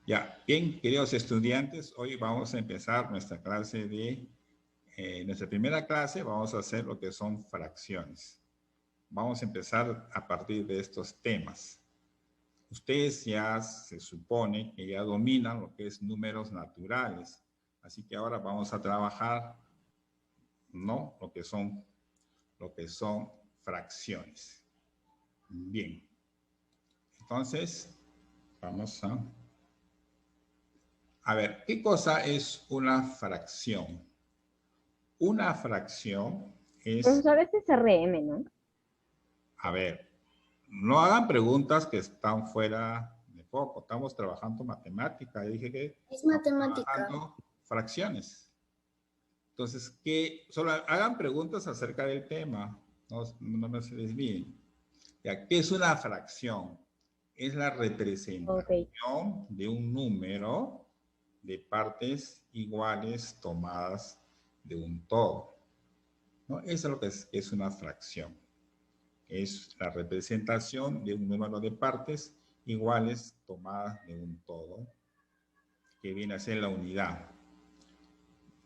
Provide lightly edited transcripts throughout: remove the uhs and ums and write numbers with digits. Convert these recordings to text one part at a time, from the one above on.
Ya, bien, queridos estudiantes, hoy vamos a empezar nuestra clase nuestra primera clase, vamos a hacer lo que son fracciones. Vamos a empezar a partir de estos temas. Ustedes ya se supone que ya dominan lo que es números naturales, así que ahora vamos a trabajar, ¿no? Lo que son fracciones. Bien, entonces vamos a ver, ¿qué cosa es una fracción? Una fracción es, Profesor, este es RM, ¿no? a ver, no hagan preguntas que están fuera de foco. Estamos trabajando matemática. Yo dije que Es estamos matemática. trabajando fracciones. Entonces, solo hagan preguntas acerca del tema. No me se desvíen. Ya, ¿qué es una fracción? Es la representación de un número de partes iguales tomadas de un todo, ¿no? Eso es lo que es una fracción. Es la representación de un número de partes iguales tomadas de un todo, que viene a ser la unidad,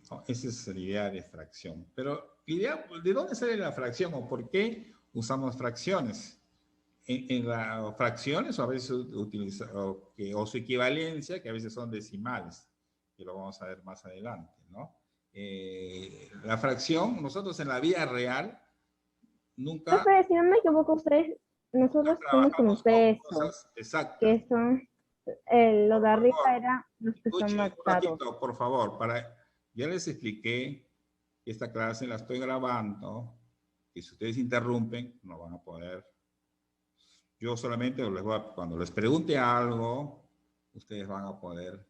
¿no? Esa es la idea de fracción. Pero, ¿de dónde sale la fracción o por qué usamos fracciones? En las fracciones o a veces utiliza o su equivalencia, que a veces son decimales, que lo vamos a ver más adelante, ¿no? La fracción, nosotros en la vida real nunca, Profe, si no me equivoco, nosotros hicimos un trabajamos con peso, cosas exactas. que son, lo de Por arriba favor, era los que son escuche un marcados. ratito, por favor. Ya les expliqué que esta clase la estoy grabando, y si ustedes interrumpen, no van a poder. Yo solamente cuando les pregunte algo, ustedes van a poder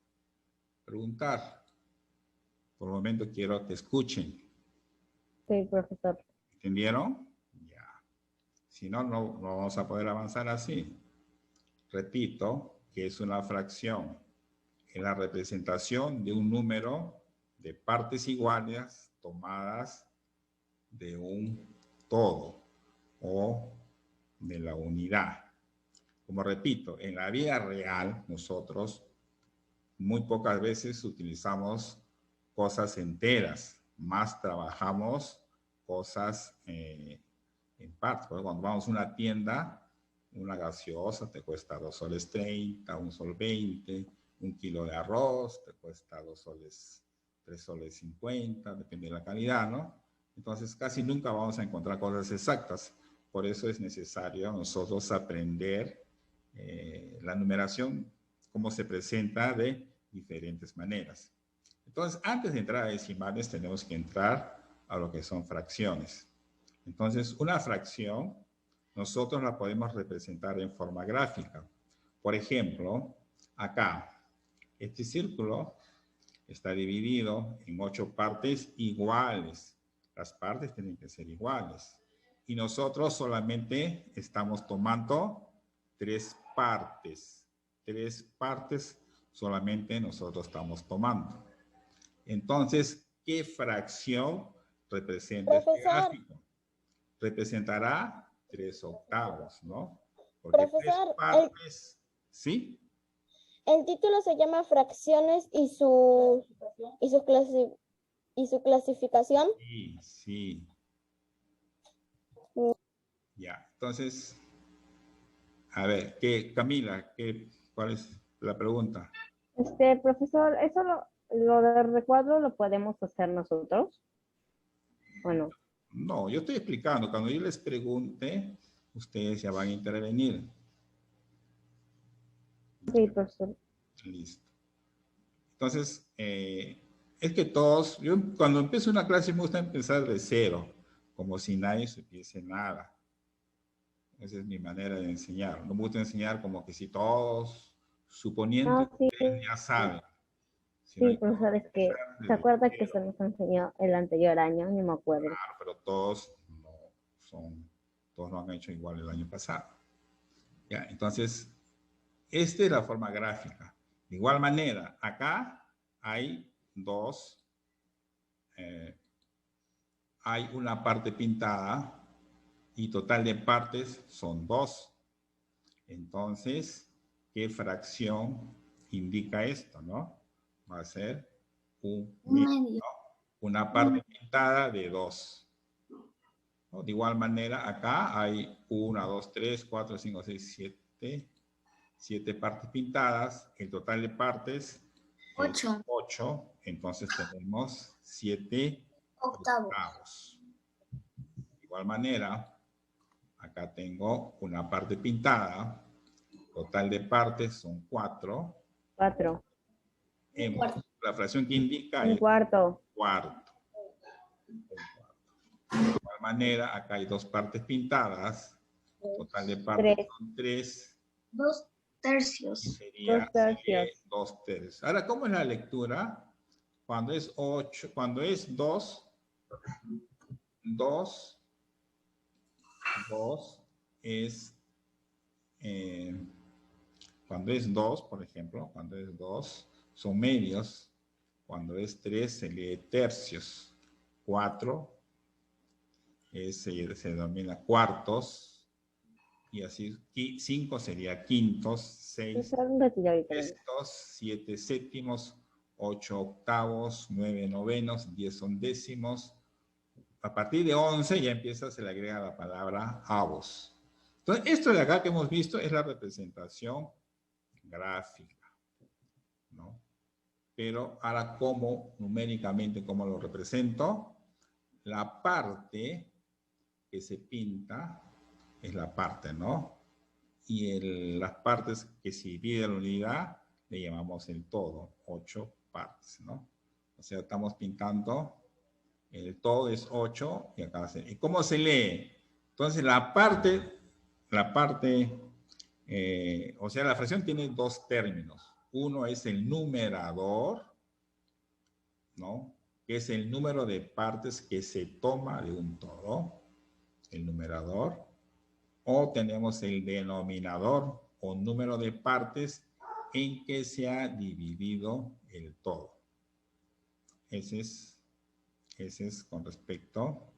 preguntar. Por el momento quiero que escuchen. Sí, profesor. ¿Entendieron? Ya. Si no, no vamos a poder avanzar así. Repito, que es una fracción. Es la representación de un número de partes iguales tomadas de un todo o de la unidad. Como repito, en la vida real nosotros muy pocas veces utilizamos cosas enteras, más trabajamos cosas en partes. Cuando vamos a una tienda, una gaseosa te cuesta 2,30 soles, 1,20 sol, un kilo de arroz te cuesta 2 soles, 3,50 soles, depende de la calidad, ¿no? Entonces casi nunca vamos a encontrar cosas exactas. Por eso es necesario nosotros aprender la numeración, cómo se presenta de diferentes maneras. Entonces, antes de entrar a decimales, tenemos que entrar a lo que son fracciones. Entonces, una fracción, nosotros la podemos representar en forma gráfica. Por ejemplo, acá, este círculo está dividido en 8 partes iguales. Las partes tienen que ser iguales. Y nosotros solamente estamos tomando 3 partes. 3 partes solamente nosotros estamos tomando. Entonces, ¿qué fracción representa este gráfico? Representará 3/8, ¿no? Porque Profesor, 3 partes, ¿sí? el título se llama Fracciones y su clasificación. Sí, sí. Ya, entonces, a ver, Camila, ¿cuál es la pregunta? Profesor, ¿eso lo del recuadro lo podemos hacer nosotros? ¿O no? No, yo estoy explicando. Cuando yo les pregunte, ustedes ya van a intervenir. Sí, profesor. Listo. Entonces, es que todos, yo cuando empiezo una clase me gusta empezar de cero, como si nadie supiese nada. Esa es mi manera de enseñar. No me gusta enseñar como que si todos, suponiendo No, que sí, ustedes ya saben. Sino sí, hay que profesor, es que, empezar ¿se desde acuerda que cero. se nos enseñó el anterior año? Ni me acuerdo. Claro, pero todos lo han hecho igual el año pasado. Ya, entonces, esta es la forma gráfica. De igual manera, acá hay hay una parte pintada y total de partes son 2. Entonces, ¿qué fracción indica esto, ¿no? Va a ser un Un medio, medio. ¿no? Una parte pintada de 2. ¿No? De igual manera, acá hay 1, 2, 3, 4, 5, 6, 7. 7 partes pintadas. El total de partes es 8. 8. Entonces tenemos 7 Octavos. octavos. De igual manera, acá tengo una parte pintada. Total de partes son 4. 4. La fracción que indica Un es cuarto. cuarto. Un cuarto. De igual manera, acá hay 2 partes pintadas. Total de partes 3. son 3. 2 tercios. Sería 2 tercios. 2 tercios. Ahora, ¿cómo es la lectura? Cuando es 8, cuando es 2 es, cuando es 2, por ejemplo, cuando es 2 son medios, cuando es 3 se lee tercios, 4 se denomina cuartos, y así 5 sería quintos, 6 sextos, 7 séptimos, 8 octavos, 9 novenos, 10 ondécimos. A partir de 11 ya empieza, se le agrega la palabra avos. Entonces, esto de acá que hemos visto es la representación gráfica, ¿no? Pero ahora, ¿cómo numéricamente, cómo lo represento? La parte que se pinta es la parte, ¿no? Y las partes que se divide la unidad le llamamos el todo, 8 partes, ¿no? O sea, estamos pintando, el todo es 8 y acá ¿y cómo se lee? Entonces la parte, o sea, la fracción tiene 2 términos. Uno es el numerador, ¿no? Que es el número de partes que se toma de un todo, el numerador. O tenemos el denominador o número de partes en que se ha dividido el todo. Ese es con respecto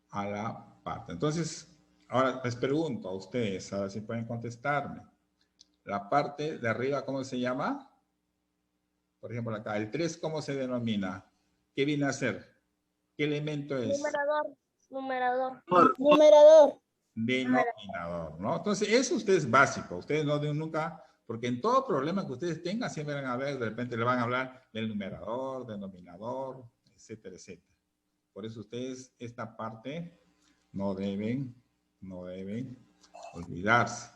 a la parte. Entonces, ahora les pregunto a ustedes, a ver si pueden contestarme. La parte de arriba, ¿cómo se llama? Por ejemplo, acá, el 3, ¿cómo se denomina? ¿Qué viene a ser? ¿Qué elemento es? Numerador. Denominador, ¿no? Entonces, eso ustedes es básico. Ustedes no deben nunca, porque en todo problema que ustedes tengan, siempre van a ver, de repente le van a hablar del numerador, denominador, etcétera, etcétera. Por eso ustedes esta parte no deben olvidarse.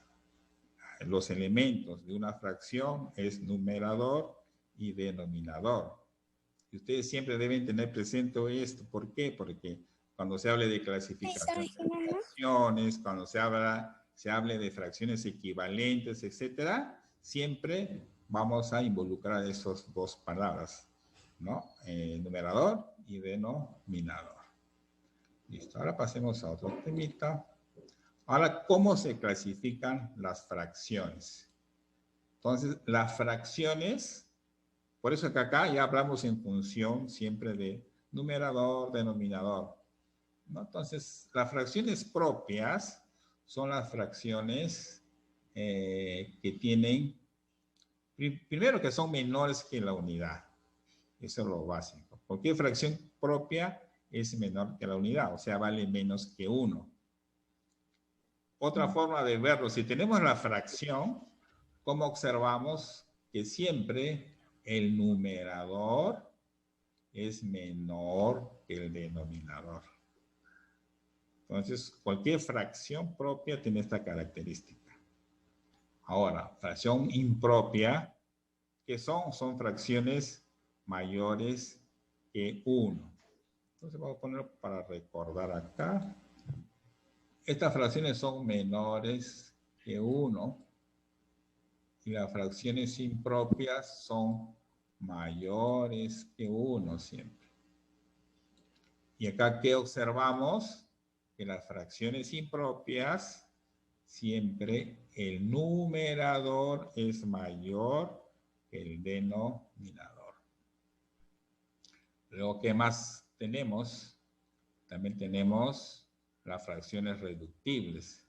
Los elementos de una fracción es numerador y denominador. Y ustedes siempre deben tener presente esto. ¿Por qué? Porque cuando se hable de clasificación de fracciones, cuando se hable de fracciones equivalentes, etcétera, siempre vamos a involucrar esas 2 palabras, ¿no? Numerador y denominador. Listo, ahora pasemos a otro temita. Ahora, ¿cómo se clasifican las fracciones? Entonces, las fracciones, por eso que acá ya hablamos en función siempre de numerador, denominador, ¿no? Entonces, las fracciones propias son las fracciones que tienen, primero que son menores que la unidad. Eso es lo básico. Cualquier fracción propia es menor que la unidad, o sea, vale menos que 1. Otra forma de verlo, si tenemos la fracción, ¿cómo observamos que siempre el numerador es menor que el denominador? Entonces, cualquier fracción propia tiene esta característica. Ahora, fracción impropia, ¿qué son? Son fracciones mayores que 1. Entonces, vamos a ponerlo para recordar acá. Estas fracciones son menores que 1 y las fracciones impropias son mayores que 1 siempre. Y acá, ¿qué observamos? Que las fracciones impropias, siempre el numerador es mayor que el denominador. Luego, ¿qué más tenemos? También tenemos las fracciones reductibles.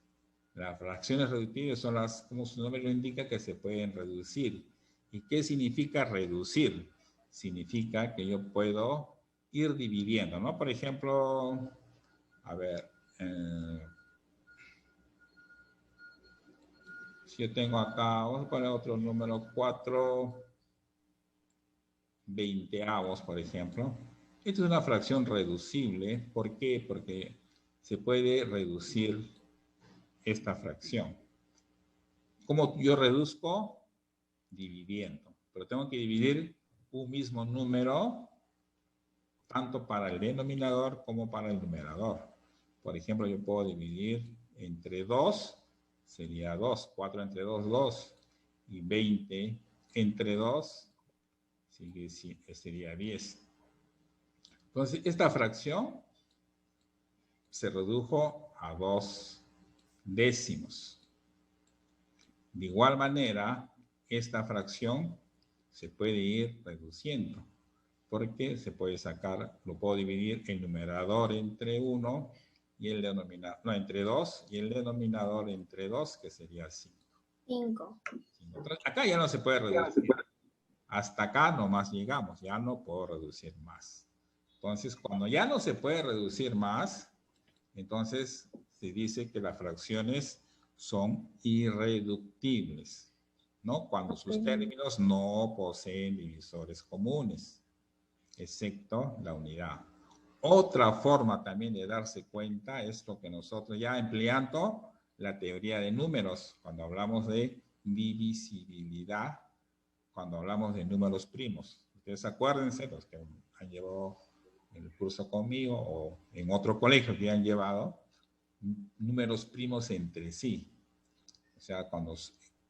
Las fracciones reductibles son las, como su nombre lo indica, que se pueden reducir. ¿Y qué significa reducir? Significa que yo puedo ir dividiendo, ¿no? Por ejemplo, a ver, si yo tengo acá, vamos a poner otro número, 4/20, por ejemplo. Esto es una fracción reducible. ¿Por qué? Porque se puede reducir esta fracción. ¿Cómo yo reduzco? Dividiendo. Pero tengo que dividir un mismo número tanto para el denominador como para el numerador. Por ejemplo, yo puedo dividir entre 2, sería 2. 4 entre 2, 2. Y 20 entre 2 sería 10. Entonces, esta fracción se redujo a 2 décimos. De igual manera, esta fracción se puede ir reduciendo, porque se puede sacar, lo puedo dividir el numerador entre 1 y el denominador, no, entre 2 y el denominador entre 2, que sería 5. 5. Acá ya no se puede reducir. Hasta acá nomás llegamos, ya no puedo reducir más. Entonces, cuando ya no se puede reducir más, entonces se dice que las fracciones son irreductibles, ¿no? Cuando sus términos no poseen divisores comunes, excepto la unidad. Otra forma también de darse cuenta es lo que nosotros ya empleando la teoría de números, cuando hablamos de divisibilidad, cuando hablamos de números primos. Ustedes acuérdense, los que han llevado el curso conmigo o en otro colegio que han llevado, números primos entre sí. O sea, cuando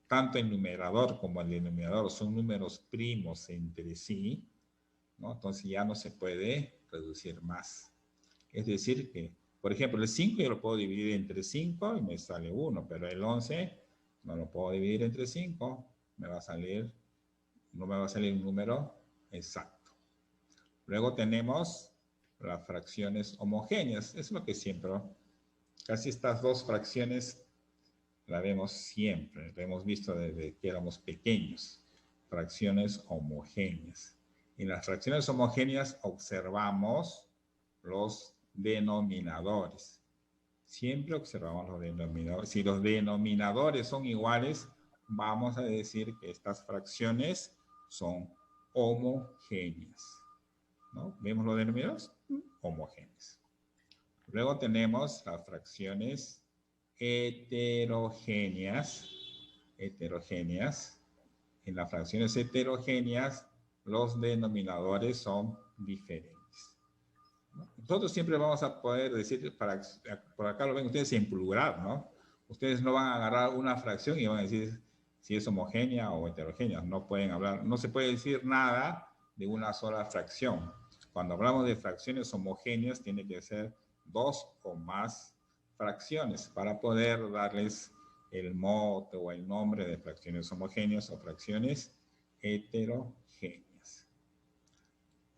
tanto el numerador como el denominador son números primos entre sí, ¿no? Entonces ya no se puede reducir más. Es decir que, por ejemplo, el 5 yo lo puedo dividir entre 5 y me sale 1, pero el 11 no lo puedo dividir entre 5, no me va a salir un número exacto. Luego tenemos las fracciones homogéneas. Es lo que siempre, casi estas dos fracciones la vemos siempre, la hemos visto desde que éramos pequeños. Fracciones homogéneas. En las fracciones homogéneas observamos los denominadores. Siempre observamos los denominadores. Si los denominadores son iguales, vamos a decir que estas fracciones son homogéneas, ¿no? ¿Vemos los denominadores? Homogéneas. Luego tenemos las fracciones heterogéneas. En las fracciones heterogéneas, los denominadores son diferentes. Nosotros siempre vamos a poder decir, por acá lo ven ustedes en plural, ¿no? Ustedes no van a agarrar una fracción y van a decir si es homogénea o heterogénea. No pueden hablar, no se puede decir nada de una sola fracción. Cuando hablamos de fracciones homogéneas, tiene que ser 2 o más fracciones para poder darles el mote o el nombre de fracciones homogéneas o fracciones heterogéneas.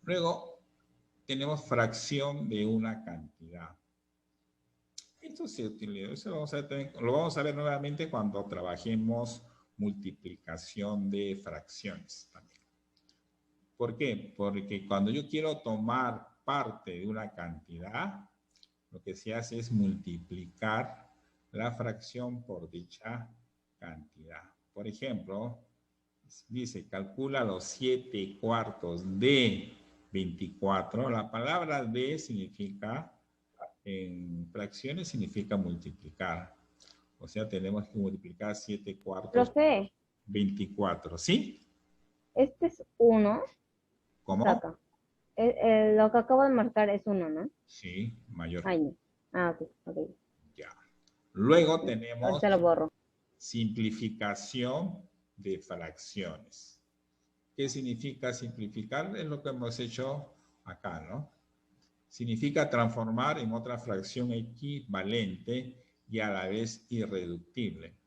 Luego, tenemos fracción de una cantidad. Esto se utiliza, eso lo vamos a ver nuevamente cuando trabajemos multiplicación de fracciones también. ¿Por qué? Porque cuando yo quiero tomar parte de una cantidad, lo que se hace es multiplicar la fracción por dicha cantidad. Por ejemplo, dice, calcula los 7/4 de 24. La palabra de significa, en fracciones significa multiplicar. O sea, tenemos que multiplicar 7/4 Profe, 24, ¿sí? este es 1. ¿Cómo? Saca. Lo que acabo de marcar es 1, ¿no? Sí, mayor. Ay, no. Ah, ok. Ya. Luego tenemos Ahorita lo borro. simplificación de fracciones. ¿Qué significa simplificar? Es lo que hemos hecho acá, ¿no? Significa transformar en otra fracción equivalente y a la vez irreductible.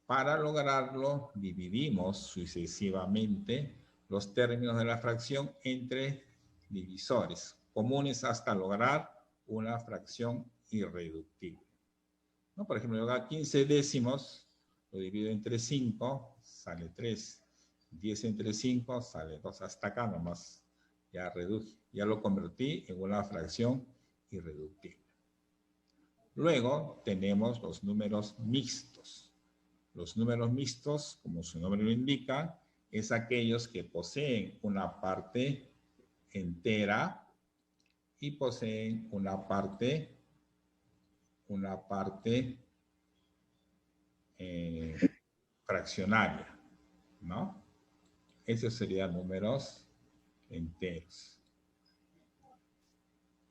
Para lograrlo, dividimos sucesivamente los términos de la fracción entre divisores comunes hasta lograr una fracción irreductible, ¿no? Por ejemplo, yo hago 15 décimos, lo divido entre 5, sale 3. 10 entre 5 sale 2. Hasta acá nomás. Ya reduje. Ya lo convertí en una fracción irreductible. Luego tenemos los números mixtos. Los números mixtos, como su nombre lo indica, es aquellos que poseen una parte entera y poseen una parte fraccionaria, ¿no? Esos serían números enteros.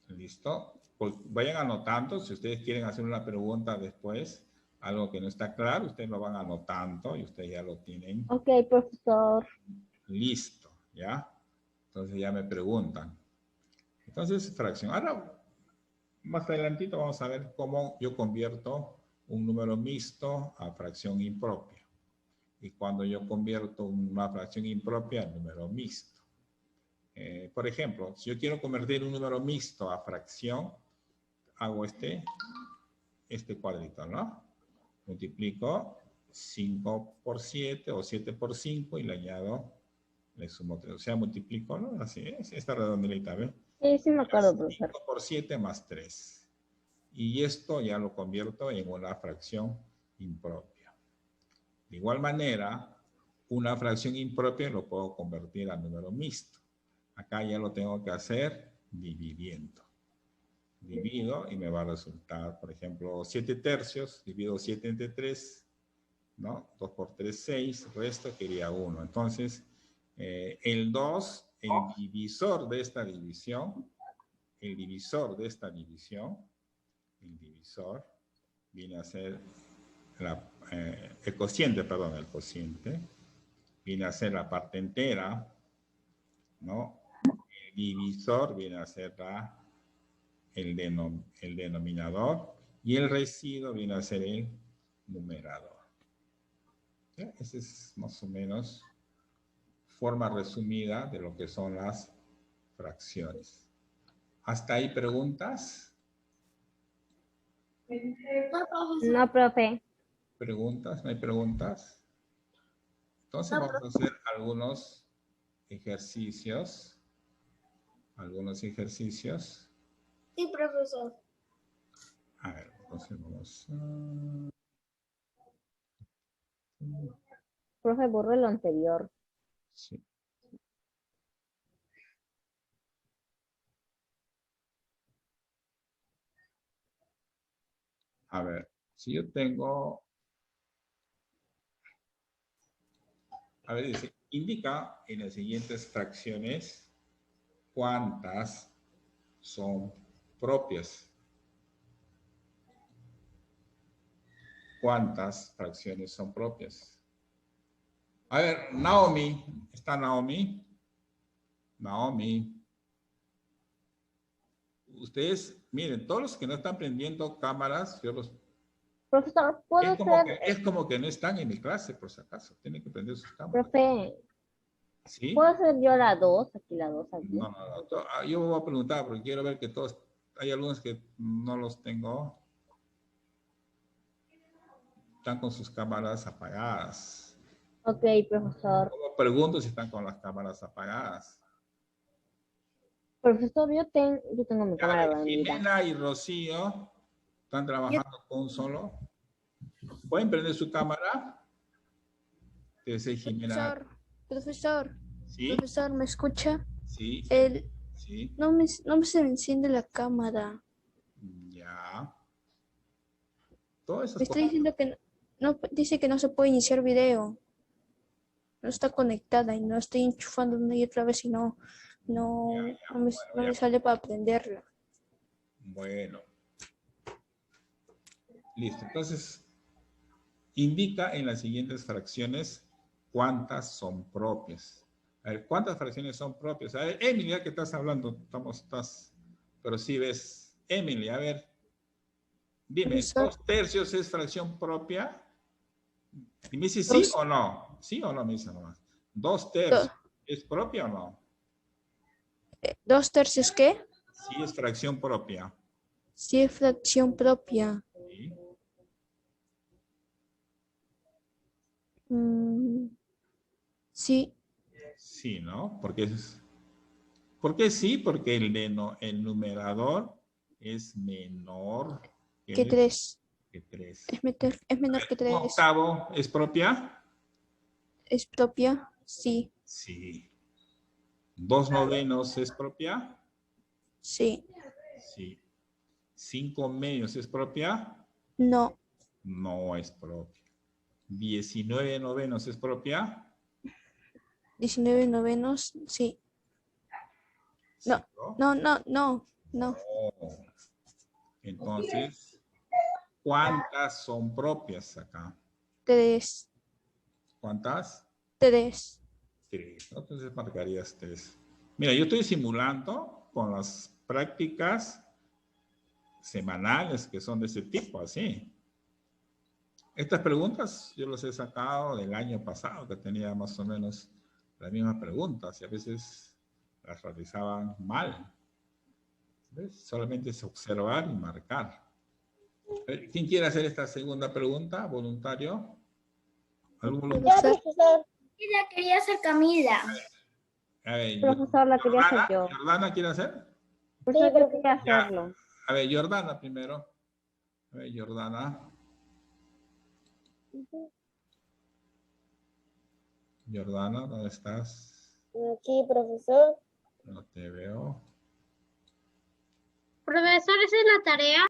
¿Listo? Pues vayan anotando, si ustedes quieren hacer una pregunta después, algo que no está claro, ustedes lo van anotando y ustedes ya lo tienen Ok, profesor. listo, ¿ya? Entonces ya me preguntan. Entonces, fracción. Ahora, más adelantito vamos a ver cómo yo convierto un número mixto a fracción impropia. Y cuando yo convierto una fracción impropia a número mixto. Por ejemplo, si yo quiero convertir un número mixto a fracción, hago este cuadrito, ¿no? Multiplico 5 por 7 o 7 por 5 y le añado, le sumo 3. O sea, multiplico, ¿no? Así es, esta redondelita, ¿ves? Sí me acuerdo, profesor. 5 por 7 más 3. Y esto ya lo convierto en una fracción impropia. De igual manera, una fracción impropia lo puedo convertir a número mixto. Acá ya lo tengo que hacer dividiendo. Divido y me va a resultar, por ejemplo, 7 tercios, divido 7 entre 3, ¿no? 2 por 3, 6, resto quería 1. Entonces, el 2, el divisor de esta división, viene a ser el cociente, viene a ser la parte entera, ¿no? El divisor viene a ser el denominador y el residuo viene a ser el numerador. ¿Ya? Esa es más o menos forma resumida de lo que son las fracciones. ¿Hasta ahí preguntas? No, profe. ¿Preguntas? ¿No hay preguntas? Entonces vamos a hacer algunos ejercicios. Sí, profesor. A ver, entonces vamos Profe, borre lo anterior. Sí. A ver, si yo tengo... A ver, dice, indica en las siguientes fracciones cuántas son propias. ¿Cuántas fracciones son propias? A ver, Naomi, ¿está Naomi? Naomi. Ustedes, miren, todos los que no están prendiendo cámaras, yo los... Profesor, ¿puedo Es como que no están en mi clase, por si acaso. Tienen que prender sus cámaras. Profe, ¿Sí? ¿puedo hacer yo la 2? Aquí la 2 aquí. No. Yo voy a preguntar porque quiero ver que todos... Hay algunos que no los tengo. Están con sus cámaras apagadas. Ok, profesor. Yo pregunto si están con las cámaras apagadas. Profesor, yo tengo mi cámara prendida. Jimena y Rocío están trabajando con un solo. ¿Pueden prender su cámara? Jimena. Profesor, ¿Sí? profesor, ¿me escucha? Sí. Sí. No me se me enciende la cámara. Ya. Todo eso Me está diciendo que no, dice que no se puede iniciar video. No está conectada y no estoy enchufando una y otra vez y no me sale para prenderla. Bueno. Listo. Entonces, indica en las siguientes fracciones cuántas son propias. A ver, ¿cuántas fracciones son propias? A ver, Emily, ya que estás hablando, pero sí ves. Emily, a ver, dime, Profesor. 2 tercios es fracción propia. Y me dice sí o no. Sí o no, me dice nomás. 2 tercios, ¿es propia o no? ¿2 tercios qué? Sí, es fracción propia. Sí, es fracción propia. Sí. Sí. Sí, ¿no? Porque es... ¿Por qué sí? Porque el numerador es menor Que 3. que 3. Es menor que ¿Un 3. octavo es propia? ¿Es propia? Sí. Sí. ¿2 novenos es propia? Sí. Sí. ¿5 medios es propia? No. No es propia. ¿19 novenos es propia? 19 novenos. Sí. No. Sí, ¿no? No. No. Entonces, ¿cuántas son propias acá? 3. ¿Cuántas? 3. 3. Entonces marcarías 3. Mira, yo estoy simulando con las prácticas semanales que son de ese tipo, así. Estas preguntas yo las he sacado del año pasado, que tenía más o menos las mismas preguntas y a veces las realizaban mal. ¿Ves? Solamente es observar y marcar. ¿Quién quiere hacer esta segunda pregunta? ¿Voluntario? ¿Algún Ya, Profesor. profesor. Y la quería hacer Camila. A ver, Profesor, la quería hacer yo. ¿Jordana quiere hacer? Profesor, yo quería Ya. hacerlo. A ver, Jordana primero. A ver, Jordana. Jordana, ¿dónde estás? Aquí, profesor. No te veo. Profesor, ¿esa es la tarea?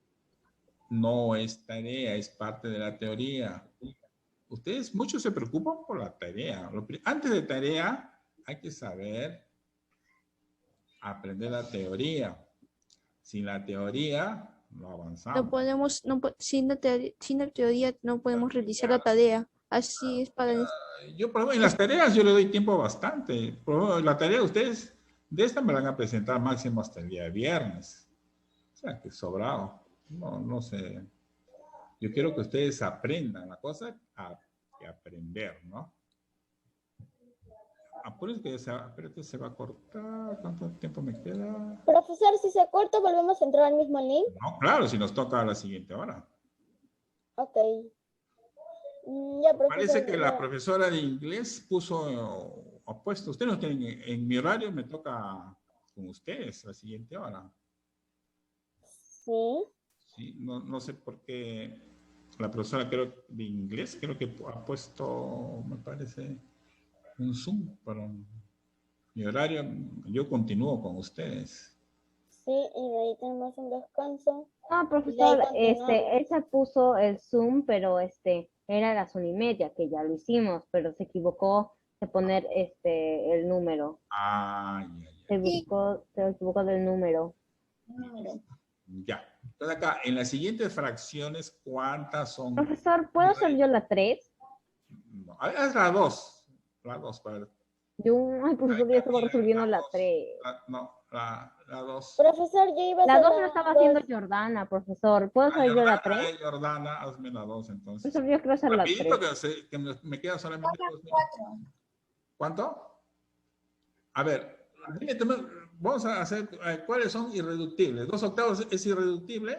No es tarea, es parte de la teoría. Ustedes muchos se preocupan por la tarea. Antes de tarea hay que saber aprender la teoría. Sin la teoría no avanzamos. No podemos, sin la teoría no podemos realizar la tarea. Así es para... Yo, por ejemplo, en las tareas yo le doy tiempo bastante. Por ejemplo, la tarea ustedes de esta me la van a presentar máximo hasta el día viernes. O sea, que sobrado. No sé. Yo quiero que ustedes aprendan. La cosa que aprender, ¿no? Por eso que espérate, se va a cortar. ¿Cuánto tiempo me queda? Profesor, si se corta, volvemos a entrar al mismo link. No, claro, si nos toca a la siguiente hora. Ok. Ya, profesor. Parece que la ya. profesora de inglés puso opuesto. Ustedes no tienen, en mi horario me toca con ustedes la siguiente hora. Sí. Sí, no sé por qué la profesora de inglés creo que ha puesto, me parece, un Zoom para mi horario. Yo continúo con ustedes. Sí, y de ahí tenemos un descanso. No, profesor, continuamos. él se puso el Zoom, pero era las 1:30, que ya lo hicimos, pero se equivocó de poner el número. Ah, Se equivocó del número. ya. Entonces acá, en las siguientes fracciones, ¿cuántas son? Profesor, ¿puedo hacer yo la 3? No, haz la 2. La 2 para... Ay, profesor, ya estaba resolviendo la 3. La 2. Profesor, yo iba a La hacer 2 la estaba haciendo Jordana, profesor. ¿Puedo hacer yo la 3? Jordana, hazme la 2 entonces. Profesor, yo quiero hacer la 3. Rapidito que me queda solamente 2 minutos. ¿Cuánto? A ver, vamos a hacer cuáles son irreductibles. 2 octavos es irreductible.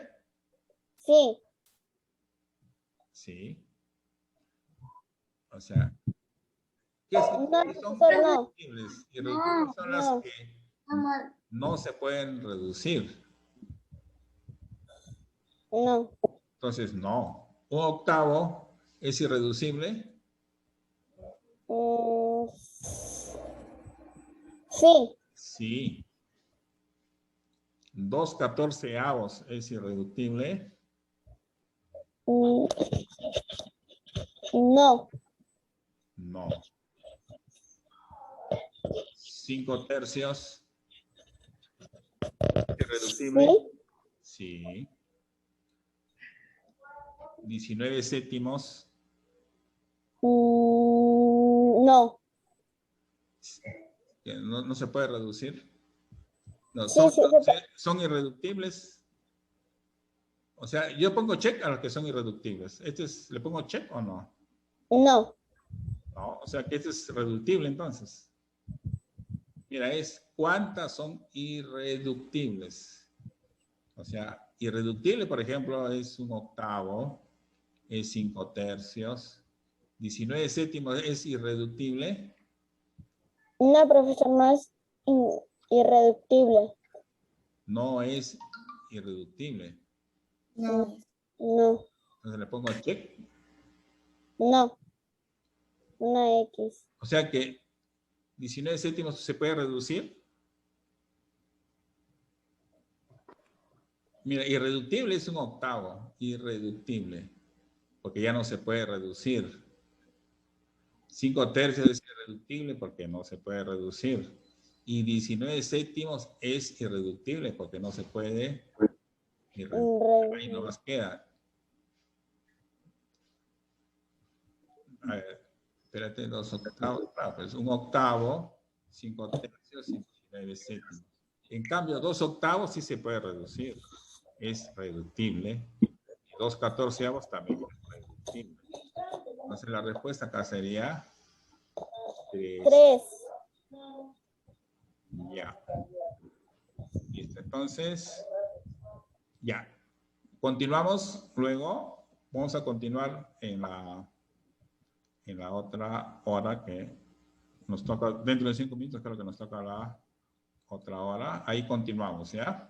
Sí. Sí. O sea, ¿qué son irreductibles? Irreductibles son las que no se pueden reducir. No. Entonces, no. ¿Un octavo es irreducible? Sí. Sí. 2 catorceavos es irreductible. No. No. 5 tercios. ¿Irreductible? Sí. Sí. 19 séptimos. No. No se puede reducir. No, Sí, son irreductibles. O sea, yo pongo check a los que son irreductibles. ¿Le pongo check o no? No. No, o sea que este es reductible entonces. Mira, ¿cuántas son irreductibles? O sea, irreductible, por ejemplo, es 1 octavo, es 5 tercios, 19 séptimos es irreductible. No, profesor, no es irreductible. No es irreductible. No, Entonces le pongo check. no. Una X. O sea que 19 séptimos se puede reducir. Mira, irreductible es un octavo. Irreductible. Porque ya no se puede reducir. 5 tercios es irreductible porque no se puede reducir. Y 19 séptimos es irreductible porque no se puede reducir. Ahí nomás queda. A ver, espérate, 2 octavos. Ah, pues un octavo, 5 tercios y 19 séptimos. En cambio, 2 octavos sí se puede reducir. Es reductible. Y 2 catorceavos también es reductible. Entonces la respuesta acá sería 3. 3. Ya. Listo. Entonces, ya. Continuamos luego. Vamos a continuar en la otra hora que nos toca, dentro de 5 minutos creo que nos toca la otra hora. Ahí continuamos, ¿ya?